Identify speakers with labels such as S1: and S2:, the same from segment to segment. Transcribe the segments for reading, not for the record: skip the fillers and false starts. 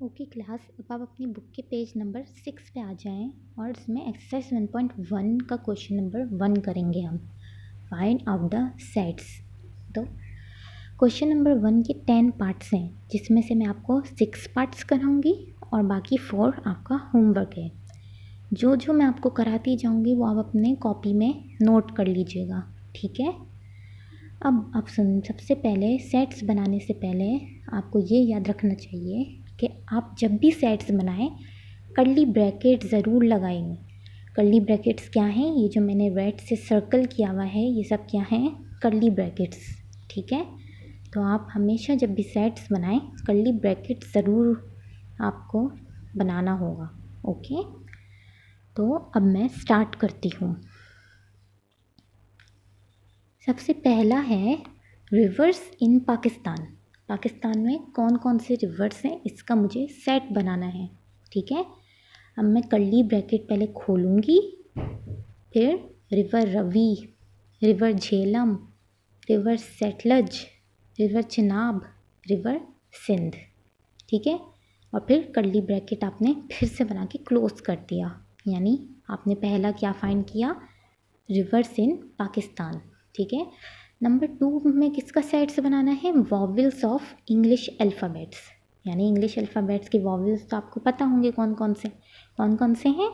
S1: Okay class, अब आप अपनी बुक के पेज नंबर 6 पे आ जाएं और इसमें एक्सरसाइज 1.1 का क्वेश्चन नंबर 1 करेंगे हम। Find out the sets. तो क्वेश्चन नंबर 1 के 10 पार्ट्स हैं, जिसमें से मैं आपको 6 पार्ट्स कराऊंगी और बाकी 4 आपका होमवर्क है। जो जो मैं आपको कराती जाऊंगी वो आप अपने कॉपी में नोट कर लीजिएगा, ठीक है। अब आप सुन, सबसे पहले सेट्स बनाने से पहले आपको ये याद रखना चाहिए कि आप जब भी सेट्स बनाएं कर्ली ब्रैकेट ज़रूर लगाएंगे। कर्ली ब्रैकेट्स क्या हैं? ये जो मैंने रेड से सर्कल किया हुआ है ये सब क्या हैं? कर्ली ब्रैकेट्स, ठीक है। तो आप हमेशा जब भी सेट्स बनाएं कर्ली ब्रैकेट ज़रूर आपको बनाना होगा, ओके। तो अब मैं स्टार्ट करती हूँ। सबसे पहला है रिवर्स इन पाकिस्तान। पाकिस्तान में कौन कौन से रिवर्स हैं इसका मुझे सेट बनाना है, ठीक है। अब मैं कर्ली ब्रैकेट पहले खोलूँगी, फिर river Ravi, river Jhelum, river Sutlej, river Chenab, river Sindh, ठीक है। और फिर कर्ली ब्रैकेट आपने फिर से बना के क्लोज कर दिया, यानी आपने पहला क्या फाइंड किया? रिवर्स इन पाकिस्तान, ठीक है। नंबर 2 में किसका सेट्स बनाना है? वॉवल्स ऑफ इंग्लिश अल्फ़ाबेट्स, यानी इंग्लिश अल्फ़ाबेट्स के वॉवल्स तो आपको पता होंगे कौन कौन से हैं?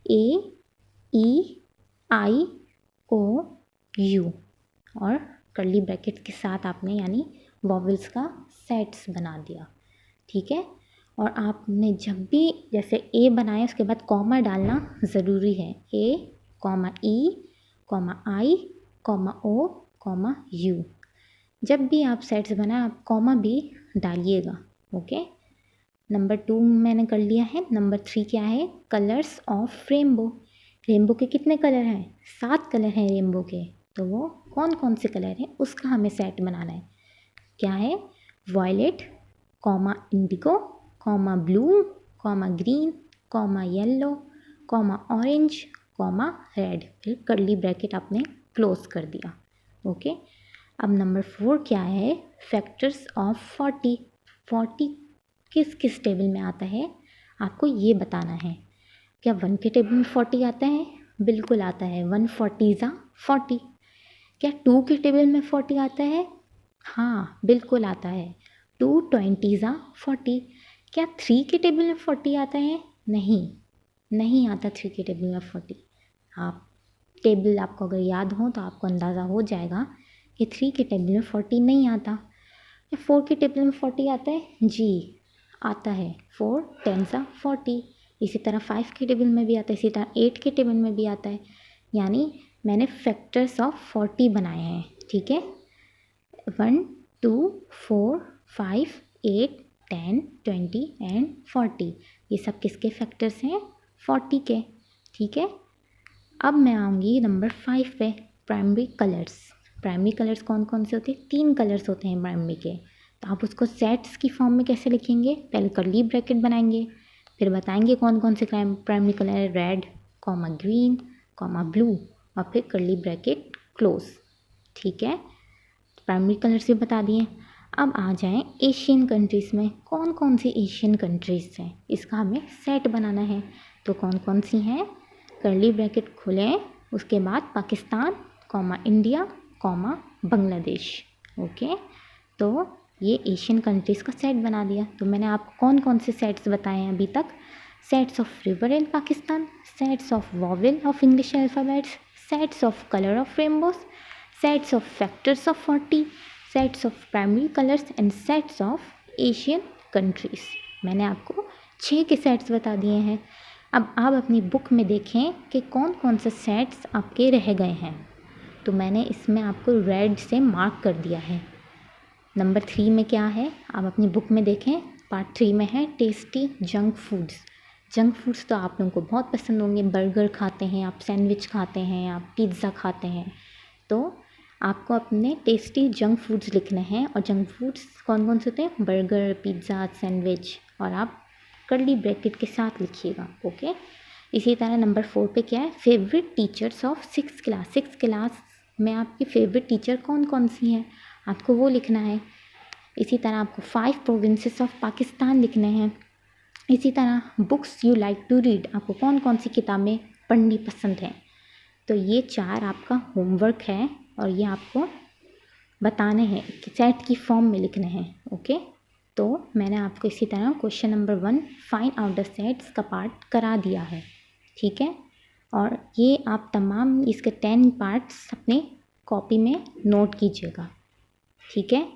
S1: ए, ई, आई, ओ, यू। और कर्ली ब्रैकेट के साथ आपने यानी वॉवल्स का सेट्स बना दिया, ठीक है। और आपने जब भी जैसे ए बनाए उसके बाद कॉमा डालना ज़रूरी है। A comma E comma I comma O comma U. जब भी आप सेट्स बनाएं आप कॉमा भी डालिएगा, ओके। नंबर 2 मैंने कर लिया है। नंबर 3 क्या है? Colours of rainbow. रेनबो के कितने कलर हैं? 7 कलर हैं रेनबो के। तो वो कौन कौन से कलर हैं उसका हमें सेट बनाना है। क्या है? Violet comma indigo comma blue comma green comma yellow comma orange comma red, फिर कर्ली ब्रैकेट आपने क्लोज कर दिया, ओके। अब नंबर 4 क्या है? Factors of 40। 40 किस किस टेबल में आता है आपको ये बताना है। क्या 1 के टेबल में 40 आता है? बिल्कुल आता है। 1 40 40। क्या 2 के टेबल में 40 आता है? हाँ बिल्कुल आता है। 2 20 40। क्या 3 के टेबल में 40 आता है? नहीं आता 3 के टेबल में 40। आप टेबल आपको अगर याद हो तो आपको अंदाज़ा हो जाएगा कि 3 के टेबल में 40 नहीं आता। या 4 के टेबल में 40 आता है? जी आता है। 4 10 40। इसी तरह 5 के टेबल में भी आता है, इसी तरह 8 के टेबल में भी आता है। यानी मैंने फैक्टर्स ऑफ 40 बनाए हैं, ठीक है। 1 2 4 5 8 10 20 एंड 40, ये सब किसके फैक्टर्स हैं? 40 के, ठीक है। अब मैं आऊँगी नंबर 5 पे, प्राइमरी कलर्स। प्राइमरी कलर्स कौन कौन से होते हैं? 3 कलर्स होते हैं प्राइमरी के। तो आप उसको सेट्स की फॉर्म में कैसे लिखेंगे? पहले कर्ली ब्रैकेट बनाएंगे, फिर बताएंगे कौन कौन से प्राइमरी कलर है। Red comma green comma blue और फिर कर्ली ब्रैकेट क्लोज, ठीक है। प्राइमरी कलर्स भी बता दिए। अब आ जाएं एशियन कंट्रीज़ में। कौन कौन सी एशियन कंट्रीज़ हैं इसका हमें सेट बनाना है। तो कौन कौन सी हैं? कर्ली ब्रैकेट खोलें, उसके बाद Pakistan comma India comma Bangladesh, okay. तो ये एशियन कंट्रीज़ का सेट बना दिया। तो मैंने आपको कौन कौन से सेट्स बताए हैं अभी तक? Sets of river in Pakistan, sets of vowel of English alphabets, sets of colour of rainbows, sets of factors of 40, sets of primary colours and sets of Asian countries. मैंने आपको 6 के सेट्स बता दिए हैं। अब आप अपनी बुक में देखें कि कौन कौन से सेट्स आपके रह गए हैं। तो मैंने इसमें आपको रेड से मार्क कर दिया है। नंबर 3 में क्या है आप अपनी बुक में देखें। पार्ट 3 में है tasty junk foods. Junk foods तो आप लोगों को बहुत पसंद होंगे। बर्गर खाते हैं आप, सैंडविच खाते हैं आप, पिज़्ज़ा खाते हैं। तो आपको अपने टेस्टी जंक फूड्स लिखने हैं। और जंक फूड्स कौन कौन से होते हैं? Burger, pizza, sandwich. और आप कर्ली ब्रैकेट के साथ लिखिएगा, ओके। इसी तरह नंबर 4 पे क्या है? Favourite teachers of 6th class. 6th class में आपकी फेवरेट टीचर कौन कौन सी हैं आपको वो लिखना है। इसी तरह आपको 5 प्रोविंसेस ऑफ पाकिस्तान लिखने हैं। इसी तरह books you like to read, आपको कौन कौन सी किताबें पढ़नी पसंद हैं। तो ये 4 आपका होमवर्क है और ये आपको बताने हैं, सेट की फॉर्म में लिखने हैं। ओके, तो मैंने आपको इसी तरह question number 1 find out the sets का पार्ट करा दिया है। ठीक है, और ये आप तमाम इसके 10 पार्ट्स अपने कॉपी में नोट कीजिएगा। ठीक है,